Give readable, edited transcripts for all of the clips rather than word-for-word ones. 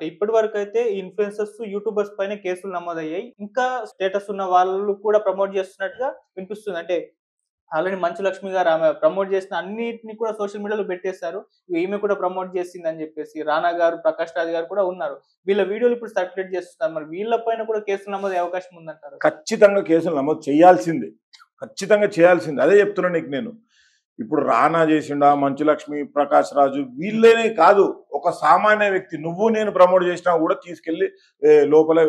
ఇప్పటి వరకైతే influencers, YouTubers పైన కేసులు నమోదయ్యాయి. ఇంకా స్టేటస్ ఉన్న వాళ్ళు కూడా ప్రమోట్ చేస్తున్నట్టుగా వినిపిస్తుంది. అంటే ఆల్రెడీ మంచు లక్ష్మి గారు ఆమె ప్రమోట్ చేసిన అన్నిటిని కూడా సోషల్ మీడియాలో పెట్టేశారు. ఈమె కూడా ప్రమోట్ చేసిందని చెప్పేసి. రానా గారు, ప్రకాష్ రాజ్ గారు కూడా ఉన్నారు. వీళ్ళ వీడియోలు ఇప్పుడు సర్క్యులేట్ చేస్తున్నారు. మరి వీళ్ళ పైన కూడా కేసులు నమోదయ్యే అవకాశం ఉందంటారా? ఖచ్చితంగా కేసులు నమోదు చేయాల్సిందే. ఖచ్చితంగా చేయాల్సిందే. అదే చెప్తున్నా నీకు నేను. ఇప్పుడు రానా చేసిండా, మంచు లక్ష్మి, ప్రకాష్ రాజు వీళ్ళనే కాదు, ఒక సామాన్య వ్యక్తి నువ్వు నేను ప్రమోట్ చేసినా కూడా తీసుకెళ్లి లోపల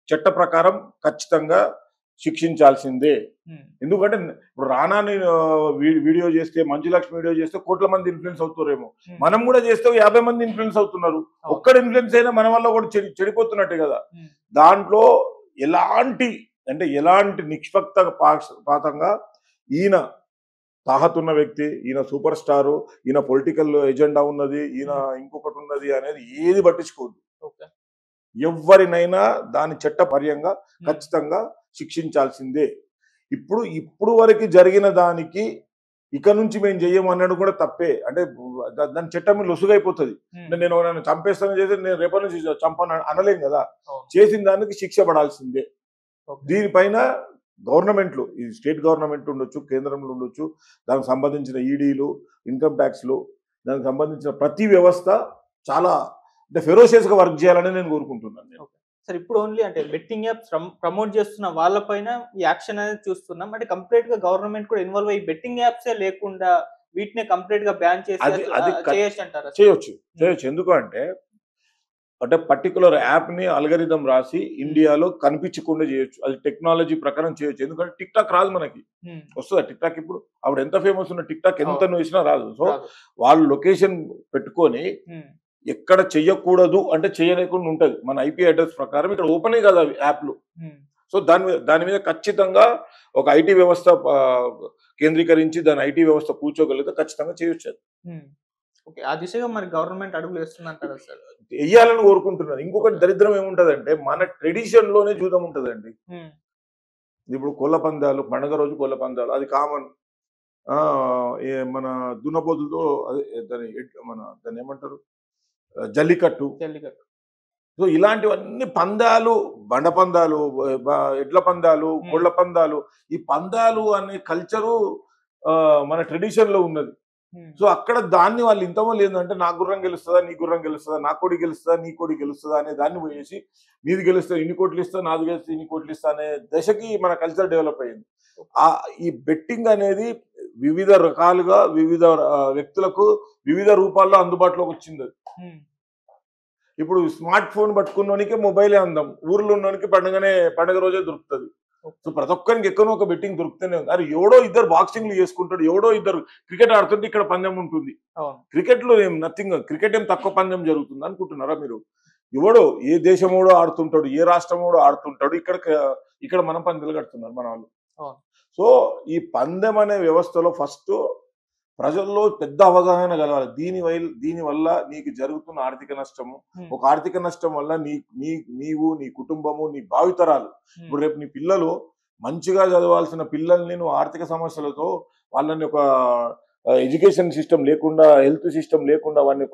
చట్ట ప్రకారం ఖచ్చితంగా శిక్షించాల్సిందే. ఎందుకంటే ఇప్పుడు రానాని వీడియో చేస్తే, మంచు లక్ష్మి వీడియో చేస్తే కోట్ల మంది ఇన్ఫ్లుయెన్స్ అవుతారేమో. మనం కూడా చేస్తే 50 మంది ఇన్ఫ్లుయెన్స్ అవుతున్నారు. ఒక్కడ ఇన్ఫ్లుయెన్స్ అయినా మన వల్ల కూడా చెడిపోతున్నట్టే కదా. దాంట్లో ఎలాంటి నిష్పక్షపాతంగా ఈయన తాహతున్న వ్యక్తి, ఈయన సూపర్ స్టారు, ఈయన పొలిటికల్ ఎజెండా ఉన్నది, ఈయన ఇంకొకటి ఉన్నది అనేది ఏది పట్టించుకోవద్దు. ఎవరినైనా దాని చట్టపర్యంగా ఖచ్చితంగా శిక్షించాల్సిందే. ఇప్పుడు వరకు జరిగిన దానికి ఇక నుంచి మేము చెయ్యమన్నాడు కూడా తప్పే. అంటే దాని చట్టం లొసుగైపోతుంది. నేను నన్ను చంపేస్తాను చేసి నేను రేపటి నుంచి చంపను అనలేం కదా. చేసిన దానికి శిక్ష పడాల్సిందే. దీనిపైన గవర్నమెంట్లు, ఈ స్టేట్ గవర్నమెంట్ ఉండొచ్చు, కేంద్రంలో ఉండొచ్చు, దానికి సంబంధించిన ఈడీలు, ఇన్కమ్ ట్యాక్స్లు, దానికి సంబంధించిన ప్రతి వ్యవస్థ చాలా ఫెరోషియస్ గా వర్క్ చేయాలని నేను కోరుకుంటున్నాను. సార్, ఇప్పుడు ఓన్లీ అంటే బెట్టింగ్ యాప్స్ ప్రమోట్ చేస్తున్న వాళ్ళపైన ఈ యాక్షన్ అనేది చూస్తున్నాం. అంటే కంప్లీట్ గా గవర్నమెంట్ కూడా ఇన్వాల్వ్ అయ్యి బెట్టింగ్ యాప్సే లేకుండా వీటిని కంప్లీట్ గా బ్యాన్ చేసి చేయొచ్చు అంటారా? చేయొచ్చు. ఎందుకు అంటే పర్టికులర్ యాప్ ని అల్గరిథం రాసి ఇండియాలో కనిపించకుండా చేయొచ్చు. అది టెక్నాలజీ ప్రకారం చేయొచ్చు. ఎందుకంటే టిక్ టాక్ రాదు మనకి. వస్తుందా టిక్ టాక్? ఇప్పుడు అప్పుడు ఎంత ఫేమస్ ఉన్న టిక్ టాక్ ఎంత వేసినా రాదు. సో వాళ్ళు లొకేషన్ పెట్టుకొని ఎక్కడ చెయ్యకూడదు అంటే చేయలేకుండా ఉంటది. మన ఐపీ అడ్రస్ ప్రకారం ఇక్కడ ఓపెనే కదా యాప్లు. సో దాని మీద ఖచ్చితంగా ఒక ఐటీ వ్యవస్థ కేంద్రీకరించి దాని ఐటీ వ్యవస్థ కూర్చోగలిగితే ఖచ్చితంగా చేయొచ్చు. ఆ దిశగా మరి గవర్నమెంట్ అడుగులు వేస్తుందంటారా సార్? వెయ్యాలని కోరుకుంటున్నాను. ఇంకొకటి దరిద్రం ఏముంటదంటే మన ట్రెడిషన్ లోనే జూదం ఉంటదండి. ఇప్పుడు కోళ్ళ పందాలు, పండుగ రోజు కోళ్ళ పందాలు అది కామన్. మన దున్నపోతులతో దాన్ని ఏమంటారు, జల్లికట్టు. సో ఇలాంటివన్నీ పందాలు, బండ పందాలు, ఎడ్ల పందాలు, కోళ్ళ పందాలు, ఈ పందాలు అనే కల్చరు మన ట్రెడిషన్ లో ఉన్నది. సో అక్కడ దాన్ని వాళ్ళు ఇంతమంది ఏంటంటే నా గుర్రం గెలుస్తుందా, నీ గుర్రం గెలుస్తుందా, నా కోడి గెలుస్తుందా, నీ కోడి గెలుస్తుందా అనే దాన్ని పోయేసి నీది గెలుస్తా ఇన్ని కోట్లు ఇస్తా, నాది గెలిస్తే ఇన్ని కోట్లు ఇస్తా అనే దశకి మన కల్చర్ డెవలప్ అయ్యింది. ఈ బెట్టింగ్ అనేది వివిధ రకాలుగా వివిధ వ్యక్తులకు వివిధ రూపాల్లో అందుబాటులోకి వచ్చింది. ఇప్పుడు స్మార్ట్ ఫోన్ పట్టుకున్నోనికే మొబైలే అందం, ఊర్లో ఉన్నోనికి పండుగ రోజే దొరుకుతుంది. సో ప్రతి ఒక్కరికి ఎక్కడో ఒక బెట్టింగ్ దొరుకుతూనే ఉంది. అరే ఎవడో ఇద్దరు బాక్సింగ్లు చేసుకుంటాడు, ఎవడో ఇద్దరు క్రికెట్ ఆడుతుంటే ఇక్కడ పందెం ఉంటుంది. క్రికెట్ లో ఏం నథింగ్, క్రికెట్ ఏం తక్కువ పందెం జరుగుతుంది అనుకుంటున్నారా మీరు? ఎవడో ఏ దేశమోడో ఆడుతుంటాడు, ఏ రాష్ట్రమోడో ఆడుతుంటాడు, ఇక్కడ మనం పందెలు కడుతున్నారు మన వాళ్ళు. సో ఈ పందెం అనే వ్యవస్థలో ఫస్ట్ ప్రజల్లో పెద్ద అవగాహన కలగాలి. దీని వల్ల నీకు జరుగుతున్న ఆర్థిక నష్టము, ఒక ఆర్థిక నష్టం వల్ల నీవు నీ కుటుంబము నీ భావితరాలు, ఇప్పుడు రేపు నీ పిల్లలు మంచిగా చదవాల్సిన పిల్లల్ని నువ్వు ఆర్థిక సమస్యలతో వాళ్ళని ఒక ఎడ్యుకేషన్ సిస్టమ్ లేకుండా, హెల్త్ సిస్టమ్ లేకుండా వాడిని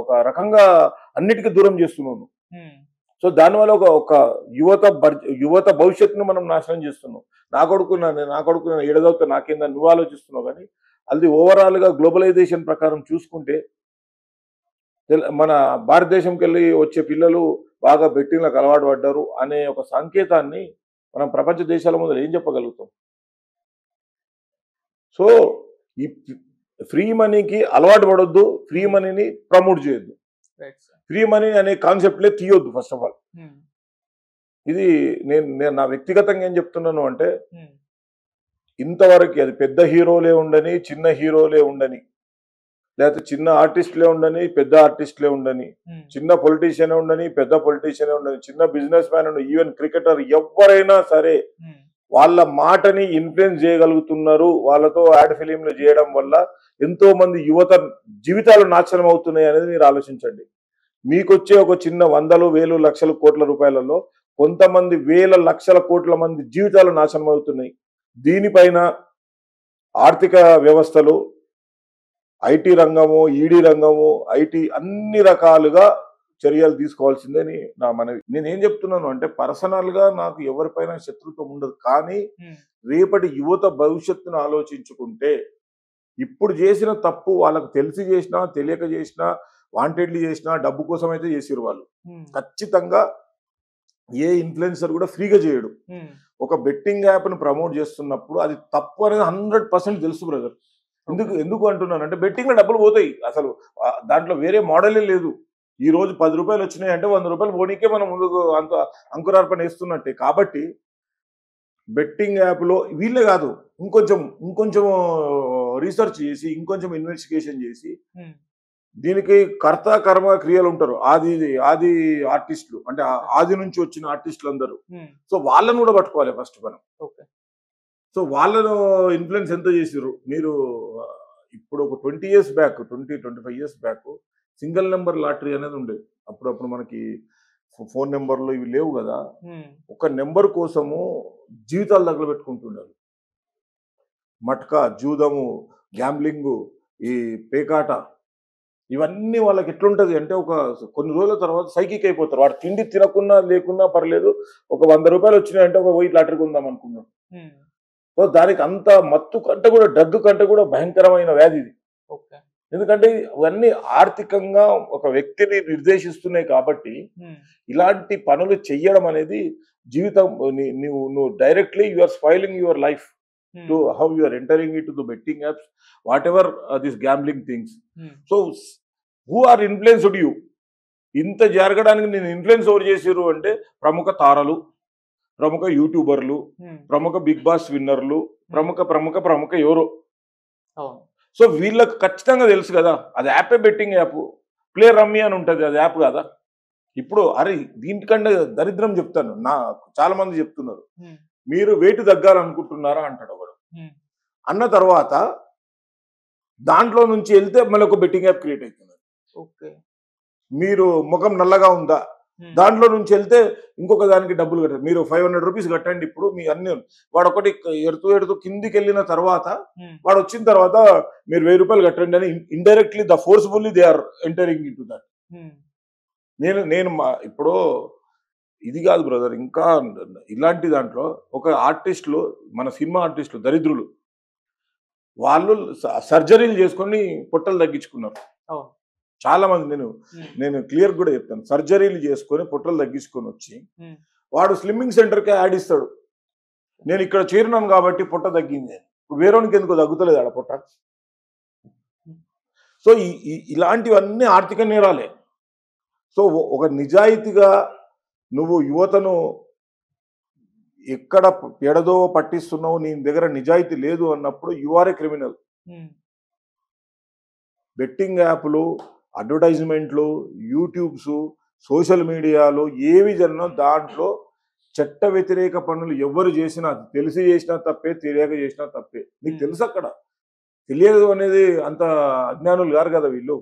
ఒక రకంగా అన్నిటికీ దూరం చేస్తున్నావు. సో దానివల్ల ఒక యువత భవిష్యత్తును మనం నాశనం చేస్తున్నాం. నా కొడుకు ఏడదవుతా నాకేందని నువ్వు ఆలోచిస్తున్నావు. కానీ అది ఓవరాల్ గా గ్లోబలైజేషన్ ప్రకారం చూసుకుంటే మన భారతదేశంకి వెళ్ళి వచ్చే పిల్లలు బాగా బెట్టింగ్లకు అలవాటు పడ్డారు అనే ఒక సంకేతాన్ని మనం ప్రపంచ దేశాల ముందు ఏం చెప్పగలుగుతాం? సో ఈ ఫ్రీ మనీకి అలవాటు పడొద్దు, ఫ్రీ మనీని ప్రమోట్ చేయొద్దు, ఫ్రీ మనీ అనే కాన్సెప్ట్లే తీయొద్దు ఫస్ట్ ఆఫ్ ఆల్. ఇది నేను నా వ్యక్తిగతంగా ఏం చెప్తున్నాను అంటే, ఇంతవరకు అది పెద్ద హీరోలే ఉండని, చిన్న హీరోలే ఉండని, లేకపోతే చిన్న ఆర్టిస్టులే ఉండని, పెద్ద ఆర్టిస్టులే ఉండని, చిన్న పొలిటీషియనే ఉండని, పెద్ద పొలిటీషియనే ఉండని, చిన్న బిజినెస్ మ్యాన్ ఉండని, ఈవెన్ క్రికెటర్ ఎవరైనా సరే వాళ్ళ మాటని ఇన్ఫ్లుయెన్స్ చేయగలుగుతున్నారు. వాళ్ళతో యాడ్ ఫిలింలు చేయడం వల్ల ఎంతో మంది యువత జీవితాలు నాశనం అవుతున్నాయి అనేది మీరు ఆలోచించండి. మీకొచ్చే ఒక చిన్న వందలు, వేలు, లక్షలు, కోట్ల రూపాయలలో కొంతమంది వేల లక్షల కోట్ల మంది జీవితాలు నాశనం అవుతున్నాయి. దీనిపైన ఆర్థిక వ్యవస్థలు, ఐటీ రంగము, ఈడీ రంగము, ఐటీ అన్ని రకాలుగా చర్యలు తీసుకోవాల్సిందని నా మనవి. నేనేం చెప్తున్నాను అంటే పర్సనల్ గా నాకు ఎవరిపైన శత్రుత్వం ఉండదు, కానీ రేపటి యువత భవిష్యత్తును ఆలోచించుకుంటే ఇప్పుడు చేసిన తప్పు వాళ్ళకు తెలిసి చేసినా తెలియక చేసినా వాంటెడ్లీ చేసినా డబ్బు కోసం అయితే చేసిరు వాళ్ళు. ఖచ్చితంగా ఏ ఇన్ఫ్లుయెన్సర్ కూడా ఫ్రీగా చేయడు. ఒక బెట్టింగ్ యాప్ ను ప్రమోట్ చేస్తున్నప్పుడు అది తప్పు అనేది 100% తెలుసు బ్రదర్. ఎందుకు అంటున్నాను అంటే బెట్టింగ్ లో డబ్బులు పోతాయి, అసలు దాంట్లో వేరే మోడలే లేదు. ఈ రోజు 10 రూపాయలు వచ్చినాయి అంటే 100 రూపాయలు పోనీకే మనం ముందుకు అంత అంకురార్పణ వేస్తున్నట్టే. కాబట్టి బెట్టింగ్ యాప్ లో వీళ్ళే కాదు, ఇంకొంచెం రీసెర్చ్ చేసి ఇంకొంచెం ఇన్వెస్టిగేషన్ చేసి దీనికి కర్త కర్మ క్రియలు ఉంటారు, ఆది ఆర్టిస్టులు అంటే ఆది నుంచి వచ్చిన ఆర్టిస్టులు అందరూ. సో వాళ్ళను కూడా పట్టుకోవాలి ఫస్ట్ మనం. సో వాళ్ళను ఇన్ఫ్లుయెన్స్ ఎంత చేసిర్రు మీరు. ఇప్పుడు ఒక 20 years back 25 years back single number lottery అనేది ఉండేది. అప్పుడప్పుడు మనకి ఫోన్ నెంబర్లు ఇవి లేవు కదా, ఒక నెంబర్ కోసము జీవితాలు తగలబెట్టుకుంటున్నారు. మట్కా, జూదము, గ్యాంబ్లింగ్, ఈ పేకాట, ఇవన్నీ వాళ్ళకి ఎట్లుంటది అంటే ఒక కొన్ని రోజుల తర్వాత సైకిక్ అయిపోతారు. వాడు తిండి తినకున్నా లేకున్నా పర్లేదు, ఒక 100 రూపాయలు వచ్చినాయంటే ఒక 1000 లాటరీ కొందాం అనుకున్నాడు. సో దానికి అంత మత్తు కంటే కూడా డ్రగ్ కంటే కూడా భయంకరమైన వ్యాధి ఇది. ఎందుకంటే అవన్నీ ఆర్థికంగా ఒక వ్యక్తిని నిర్దేశిస్తున్నాయి. కాబట్టి ఇలాంటి పనులు చెయ్యడం అనేది జీవితం నువ్వు directly you are spoiling your life to how you are entering it to the betting apps, whatever this gambling things. So who are influenced you? ఇంత జరగడానికి నేను ఇన్ఫ్లుయెన్స్ ఎవరు చేసిర్రు అంటే ప్రముఖ తారలు, ప్రముఖ యూట్యూబర్లు, ప్రముఖ బిగ్ బాస్ విన్నర్లు, ప్రముఖ ఎవరో. సో వీళ్ళకు ఖచ్చితంగా తెలుసు కదా అది యాపే, బెట్టింగ్ యాప్. ప్లే రమ్మీ అని ఉంటుంది, అది యాప్ కదా. ఇప్పుడు అరే దీనికంటే దరిద్రం చెప్తాను, చాలా మంది చెప్తున్నారు మీరు వెయిట్ తగ్గాలనుకుంటున్నారా అంటాడు ఒకడు. అన్న తర్వాత దాంట్లో నుంచి వెళ్తే మళ్ళీ ఒక బెట్టింగ్ యాప్ క్రియేట్ అవుతుంది. మీరు ముఖం నల్లగా ఉందా, దాంట్లో నుంచి వెళ్తే ఇంకొక దానికి డబ్బులు కట్టారు. మీరు 500 రూపీస్ కట్టండి, ఇప్పుడు మీ అన్ని వాడు ఒకటి ఎడుతూ కిందికి వెళ్ళిన తర్వాత వాడు వచ్చిన తర్వాత మీరు 1000 రూపాయలు కట్టండి అని indirectly the forcefully they are entering into that. నేను ఇప్పుడు ఇది కాదు బ్రదర్, ఇంకా ఇలాంటి దాంట్లో ఒక ఆర్టిస్టులు, మన సినిమా ఆర్టిస్టులు దరిద్రులు, వాళ్ళు సర్జరీలు చేసుకొని పొట్టలు తగ్గించుకున్నారు చాలా మంది. నేను క్లియర్ కూడా చెప్తాను, సర్జరీలు చేసుకొని పొట్టలు తగ్గించుకొని వచ్చి వాడు స్లిమ్మింగ్ సెంటర్కి యాడ్ ఇస్తాడు, నేను ఇక్కడ చేరినాను కాబట్టి పొట్ట తగ్గింది. వేరేనికి ఎందుకో తగ్గుతలేదు ఆడ పొట్ట. సో ఇలాంటివన్నీ ఆర్థిక నేరాలే. సో ఒక నిజాయితీగా నువ్వు యువతను ఎక్కడ ఎడదో పట్టిస్తున్నావు, నీ దగ్గర నిజాయితీ లేదు అన్నప్పుడు you are a criminal. Betting యాప్లు, అడ్వర్టైజ్మెంట్లు, యూట్యూబ్స్, సోషల్ మీడియాలో ఏవి జరిగినా దాంట్లో చట్ట వ్యతిరేక పనులు ఎవరు చేసినా, తెలిసి చేసినా తప్పే, తెలియక చేసినా తప్పే. నీకు తెలుసు, అక్కడ తెలియదు అనేది అంత అజ్ఞానులు గారు కదా వీళ్ళు.